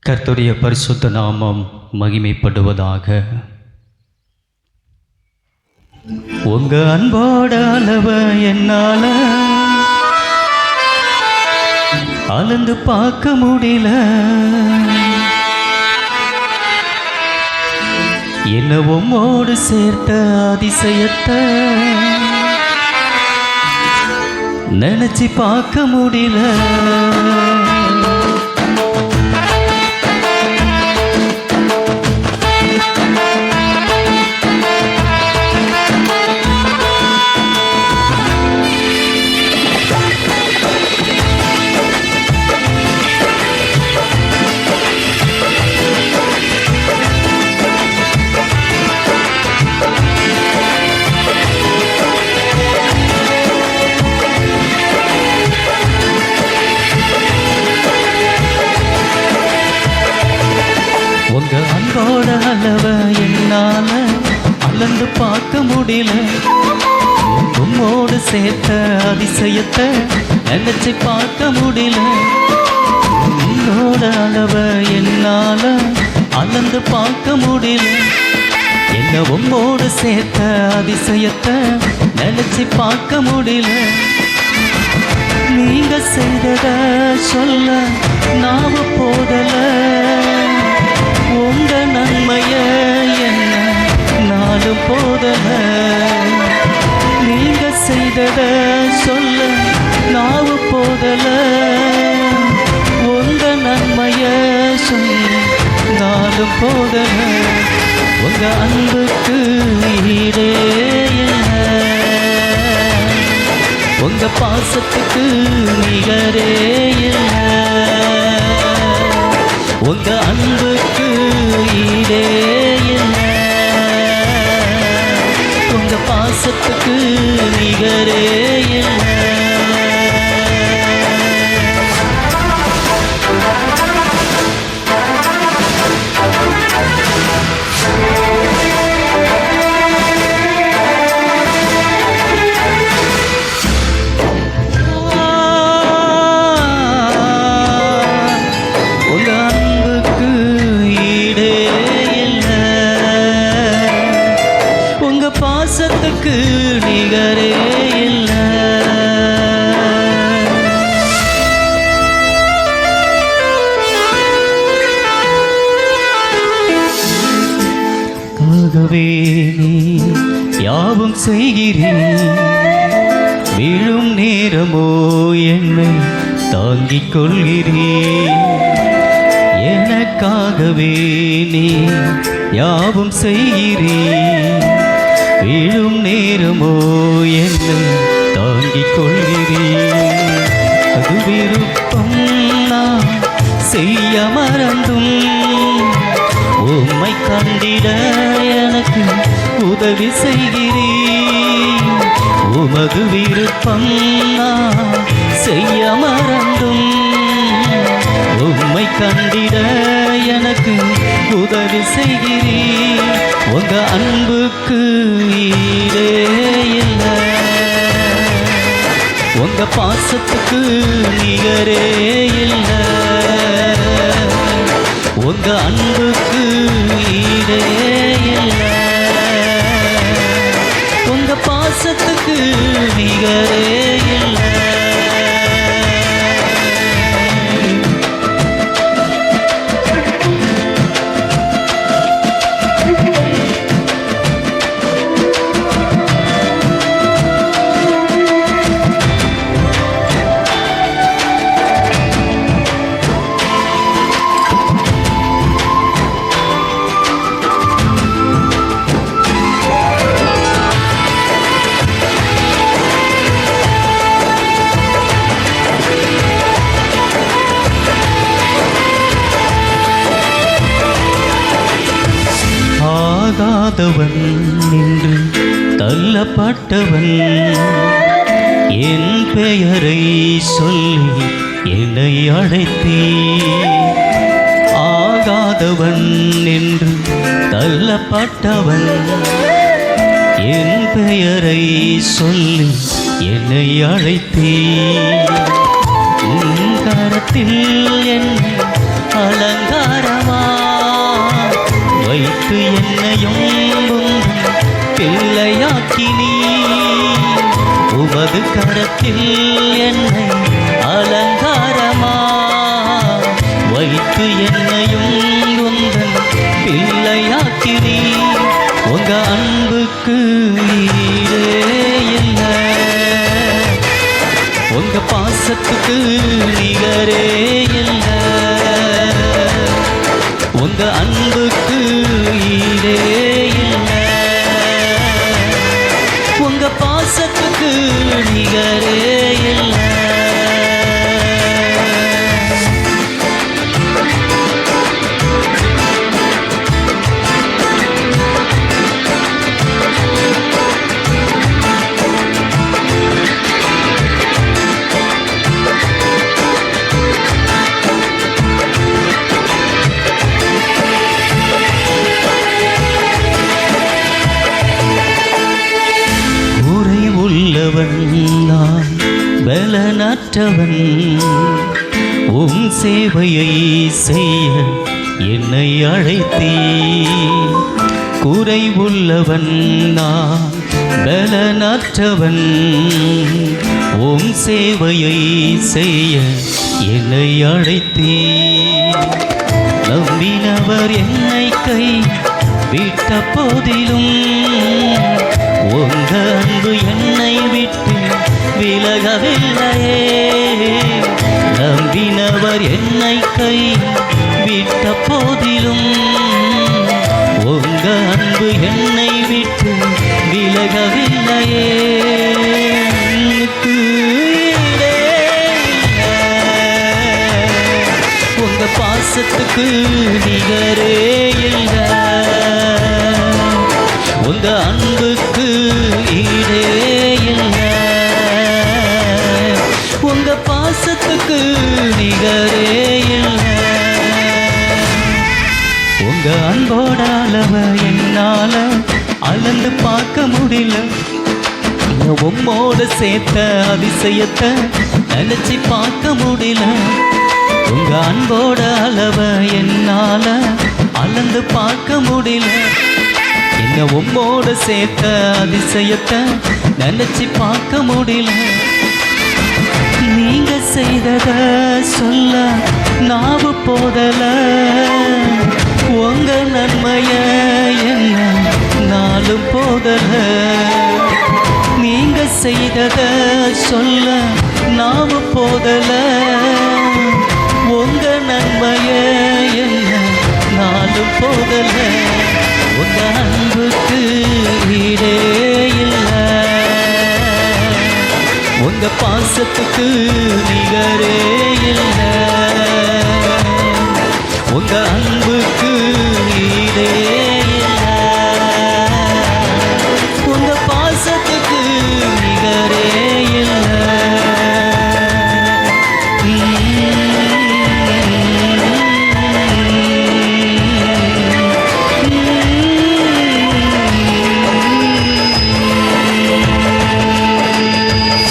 கர்த்தருடைய பரிசுத்த நாமம் மகிமைப்படுவதாக. உங்க அன்போட அளவ என்னால அளந்து பார்க்க முடியல. என்ன உம்மோடு சேர்த்த அதிசயத்தை நினைச்சு பார்க்க முடியல. உங்க அன்போட அளவ என்னால அளந்து பார்க்க முடியல. உம்மோடு சேர்த்த அதிசயத்தை நினைச்சு பார்க்க முடியல. உன்னோட அளவ என்னால அளந்து பார்க்க முடியல. என்ன உம்மோடு சேர்த்த அதிசயத்தை நினைச்சு பார்க்க முடியல. நீங்க செய்தத சொல்ல நாம போதல. உங்க நன்மைய என்ன நாளும் போதல. நீங்க செய்தத சொல்ல நாவு போதல. உங்க நன்மைய சொல்ல நாளும் போதல. உங்க அன்புக்கு ஈடே இல்லை. உங்க பாசத்துக்கு நிகரே இல்லை. உங்க அன்புக்கு ஈடே இல்லை. உங்க பாசத்துக்கு நிகரே இல்லை. பாசத்துக்கு நிகரே இல்லை. ஆகவே நீ யாவும் செய்கிறீர். விழும் நேரமோ என்னை தாங்கிக் கொள்கிறீர். எனக்காகவே நீ யாவும் செய்கிறீர். விழும் நேரமோ என்னை தாங்கிக் கொள்கிறீர். அது விருப்பம் நான் செய்ய மறந்தும் உம்மை கண்டிட எனக்கு உதவி செய்கிறீர். உமது விருப்பம் நான் செய்ய மறந்தும் உம்மை கண்டிட எனக்கு உதவி செய்கிறீர். உங்க அன்புக்கு ஈடே இல்லை. உங்க பாசத்துக்கு நிகரே இல்லை. உங்க அன்புக்கு ஈடே இல்லை. உங்க பாசத்துக்கு நிகரே இல்லை. ஆகாதவன் என்று தள்ளப்பட்டவன் என் பெயரை சொல்லி என்னை அழைத்தீர். ஆகாதவன் என்று தள்ளப்பட்டவன் என் பெயரை சொல்லி என்னை அழைத்தீர். கரத்தில் என்னை அலங்காரமா வைத்து என்னையும் உந்தன் பிள்ளையாக்கினீ உமது கரத்தில் என்னை அலங்காரமா வைத்து என்னையும் உந்தன் பிள்ளையாக்கினீ உங்க அன்புக்கு ஈடே இல்லை உங்க பாசத்துக்கு நிகரே இல்லை உங்க அன்புக்கு ஈடே இல்லை உங்க பாசத்துக்கு நிகரே இல்லை நான் பலனற்றவன் உம் சேவையை செய்ய என்னை அழைத்தீ குறைவுள்ளவன் நான் பலனற்றவன் உம் சேவையை செய்ய என்னை அழைத்தீ நம்பினவர் என்னை கை விட்ட போதிலும் உங்க அன்பு என்னை விட்டு விலகவில்லையே நம்பினவர் என்னை கை விட்ட போதிலும் உங்க அன்பு என்னை விட்டு விலகவில்லையே உங்க பாசத்துக்கு நிகரே இல்லை உங்க அன்புக்கு ஈடே இல்லை உங்க பாசத்துக்கு நிகரே இல்லை உங்க அன்போட அளவை என்னால அளந்து பார்க்க முடியல உம்மோட சேர்த்த அதிசயத்தை நினைச்சு பார்க்க முடியல உங்க அன்போட அளவை என்னால அளந்து பார்க்க முடியல என்ன உம்மோட சேர்த்த அதிசயத்தை நினைச்சு பார்க்க முடியல நீங்க செய்தத சொல்ல நாவு போதல உங்க நன்மைய என்ன நாளும் போதல நீங்க செய்தத சொல்ல நாவு போதல உங்க நன்மைய என்ன நாளும் போதல உங்க அன்புக்கு ஈடே இல்லை உங்க பாசத்துக்கு நிகரே இல்லை உங்க அன்புக்கு ஈடே